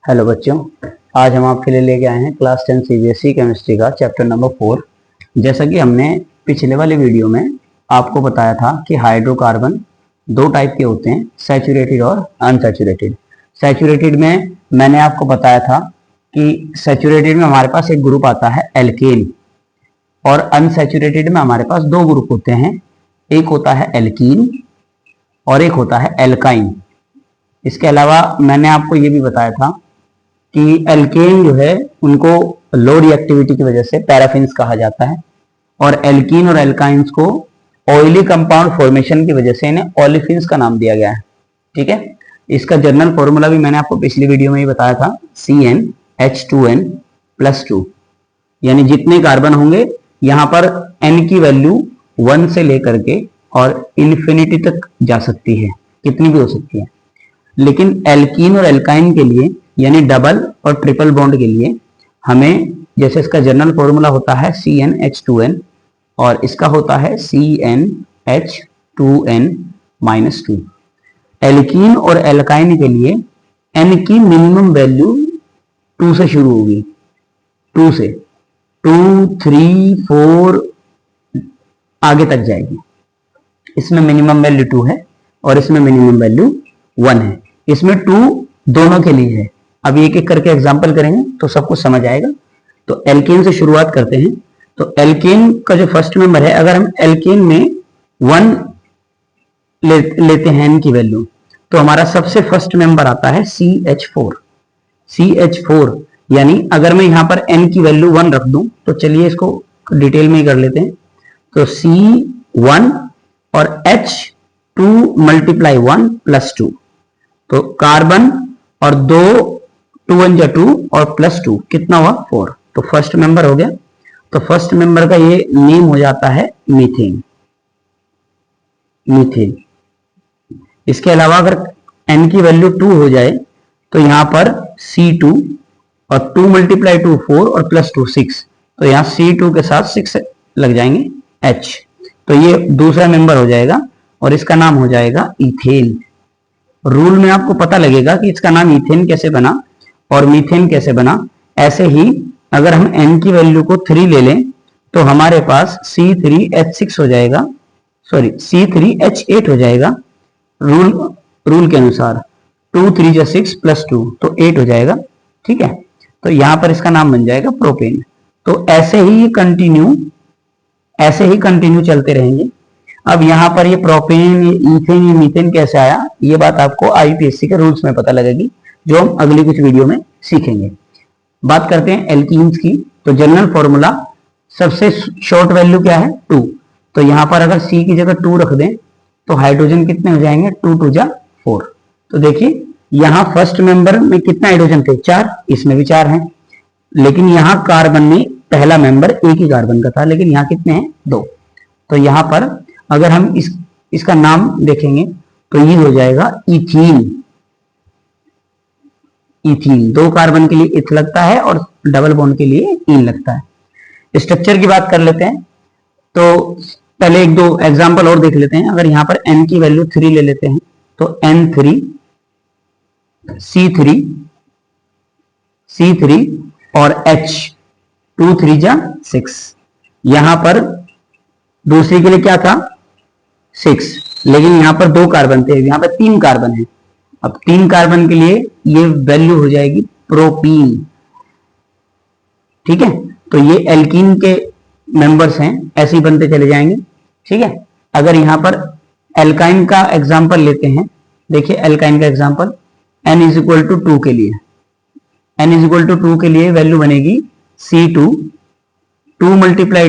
Hello बच्चों, आज हम आपके लिए लेके आए हैं क्लास 10 सीबीएसई केमिस्ट्री का चैप्टर नंबर 4। जैसा कि हमने पिछले वाले वीडियो में आपको बताया था कि हाइड्रोकार्बन दो टाइप के होते हैं, सैचुरेटेड और अनसैचुरेटेड। सैचुरेटेड में मैंने आपको बताया था कि सैचुरेटेड में हमारे पास एक ग्रुप आता है एल्केन, और अनसैचुरेटेड में हमारे पास दो ग्रुप होते हैं, एक होता है एल्कीन और एक होता है एल्काइन। इसके अलावा मैंने आपको ये भी बताया था कि एल्केन जो है उनको लो रिएक्टिविटी की वजह से पैराफिन्स कहा जाता है, और एल्कीन और एल्काइंस को ऑयली कंपाउंड फॉर्मेशन की वजह से इन्हें ओलेफिन्स का नाम दिया गया है। ठीक है, इसका जनरल फॉर्मूला भी मैंने आपको पिछली वीडियो में ही बताया था, CnH2n+2। यानी जितने कार्बन होंगे यहां पर n की वैल्यू 1 से लेकर के और इन्फिनिटी तक जा सकती है, कितनी भी हो सकती है। लेकिन एल्कीन और एल्काइन के लिए यानी डबल और ट्रिपल बॉन्ड के लिए हमें, जैसे इसका जनरल फॉर्मूला होता है CnH2n और इसका होता है CnH2n-2। एल्कीन और एल्काइन के लिए n की मिनिमम वैल्यू 2 से शुरू होगी, 2 से 2, 3, 4 आगे तक जाएगी। इसमें मिनिमम वैल्यू 2 है और इसमें मिनिमम वैल्यू 1 है। इसमें 2 दोनों के लिए है। अब एक एक करके एग्जांपल करेंगे तो सब कुछ समझ आएगा। तो एल्केन से शुरुआत करते हैं। तो एल्केन का जो फर्स्ट मेंबर है, अगर हम एल्केन में 1 लेते हैं n की वैल्यू, तो हमारा सबसे फर्स्ट मेंबर आता है CH4। CH4 यानी अगर मैं यहां पर n की वैल्यू 1 रख दूं, तो चलिए इसको डिटेल में ही कर लेते हैं। तो C1 और H2 × 1 + 2, तो कार्बन और 2 2 1 2 और +2 कितना हुआ 4। तो फर्स्ट मेंबर हो गया। तो फर्स्ट मेंबर का ये नेम हो जाता है मीथेन। मीथेन। इसके अलावा अगर n की वैल्यू 2 हो जाए तो यहां पर C2 और 2 × 2 4 और +2 6, तो यहां C2 के साथ 6 लग जाएंगे H, तो ये दूसरा मेंबर हो जाएगा और इसका नाम हो जाएगा इथेन। रूल में आपको पता लगेगा कि इसका नाम इथेन कैसे बना और मीथेन कैसे बना। ऐसे ही अगर हम n की वैल्यू को 3 ले लें तो हमारे पास C3H6 हो जाएगा, सॉरी C3H8 हो जाएगा। रूल के अनुसार 2 3 6 +2 तो 8 हो जाएगा। ठीक है, तो यहां पर इसका नाम बन जाएगा प्रोपेन। तो ऐसे ही कंटिन्यू चलते रहेंगे। अब यहाँ पर ये प्रोपेन, ये इथेन, ये मीथेन कैसे आया, ये बात आपको आईपीएससी के रूल्स में पता लगेगी, जो हम अगली कुछ वीडियो में सीखेंगे। बात करते हैं एल्कीन्स की। तो जनरल फॉर्मूला, सबसे शॉर्ट वैल्यू क्या है 2, तो यहाँ पर अगर C की जगह 2 रख दें तो हाइड्रोजन कितने हो जाएंगे, 2 2 4। तो देखिए यहाँ फर्स्ट मेंबर में कितना हाइड्रोजन थे, 4, इसमें भी 4 हैं। लेकिन यहाँ कार्बन में पहला मेंबर एक ही कार्बन का था, लेकिन यहाँ कितने हैं, 2। तो यहाँ पर अगर हम इसका नाम देखेंगे तो ये हो जाएगा इथीन। इथीन, 2 कार्बन के लिए इथ लगता है और डबल बॉन्ड के लिए इन लगता है। स्ट्रक्चर की बात कर लेते हैं। तो पहले 1-2 एग्जांपल और देख लेते हैं। अगर यहां पर n की वैल्यू 3 ले लेते हैं तो N3 C3 और H 2 3 6। यहां पर दूसरी के लिए क्या था 6, लेकिन यहां पर 2 कार्बन थे, यहां पर 3 कार्बन है। अब 3 कार्बन के लिए ये वैल्यू हो जाएगी प्रोपीन। ठीक है, तो ये एल्कीन के मेंबर्स हैं, ऐसे ही बनते चले जाएंगे। ठीक है, अगर यहां पर एल्काइन का एग्जांपल लेते हैं, देखिए एल्काइन का एग्जांपल n = 2 के लिए, n = 2 के लिए वैल्यू बनेगी C2 2 ×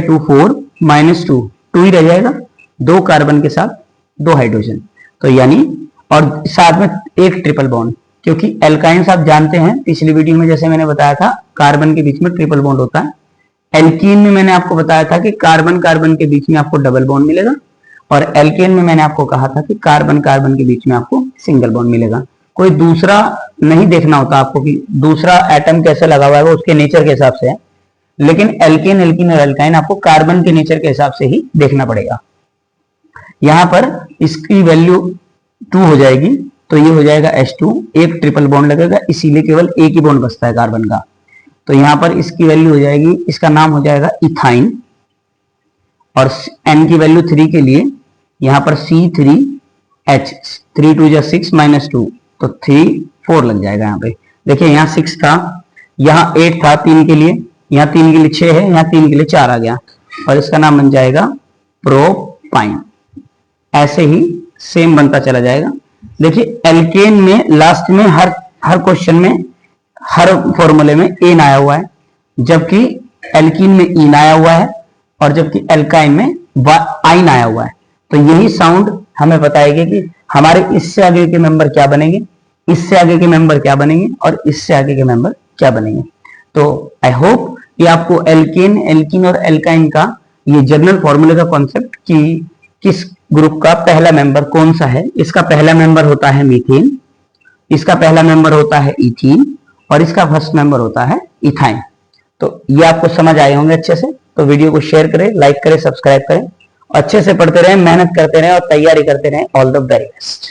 2 4 -2 ही रह जाएगा, 2 कार्बन के साथ 2 हाइड्रोजन, तो यानी और साथ में एक ट्रिपल बॉन्ड, क्योंकि एल्काइंस आप जानते हैं पिछली वीडियो में जैसे मैंने बताया था कार्बन के बीच में ट्रिपल बॉन्ड होता है। एल्कीन में मैंने आपको बताया था कि कार्बन कार्बन के बीच में आपको डबल बॉन्ड मिलेगा, और एल्केन में मैंने आपको कहा था कि कार्बन कार्बन के बीच में आपको सिंगल बॉन्ड मिलेगा। कोई दूसरा नहीं देखना होता आपको कि दूसरा एटम कैसे लगा हुआ है, वो उसके नेचर के हिसाब से है। लेकिन एल्केन, एल्कीन और एल्काइन आपको कार्बन के नेचर के हिसाब से ही देखना पड़ेगा। यहां पर इसकी वैल्यू 2 हो जाएगी तो ये हो जाएगा H2, एक ट्रिपल बॉन्ड लगेगा, इसीलिए केवल एक ही बॉन्ड बचता है कार्बन का। तो यहां पर इसकी वैल्यू हो जाएगी, इसका नाम हो जाएगा इथाइन, और N की वैल्यू 3 के लिए यहां पर C3H, 3 2 जा 6 -2, तो 3 4 लग जाएगा यहाँ पे। देखिए यहाँ 6 था, यहाँ 8 था 3 के लिए, यहाँ 3 के लिए 6 है, यहाँ 3 के लिए 4 आ गया, और इसका नाम बन जाएगा प्रोपाइन। ऐसे ही सेम बनता चला जाएगा। देखिए एल्केन में लास्ट में हर क्वेश्चन में, हर फॉर्मूले में एन आया हुआ है, जबकि एल्कीन में इन आया हुआ है, और जबकि एल्काइन में आइन आया हुआ है। तो यही साउंड हमें बताएगी कि हमारे इससे आगे के मेंबर क्या बनेंगे, इससे आगे के मेंबर क्या बनेंगे, और इससे आगे के मेंबर क्या बनेंगे। तो आई होप कि आपको एल्कीन और एल्काइन का ये जनरल फॉर्मूले का कॉन्सेप्ट कि किस ग्रुप का पहला मेंबर कौन सा है। इसका पहला मेंबर होता है मीथेन, इसका पहला मेंबर होता है इथीन, और इसका फर्स्ट मेंबर होता है इथाइन। तो ये आपको समझ आए होंगे अच्छे से। तो वीडियो को शेयर करें, लाइक करें, सब्सक्राइब करें, अच्छे से पढ़ते रहें, मेहनत करते रहें और तैयारी करते रहें। All the very best.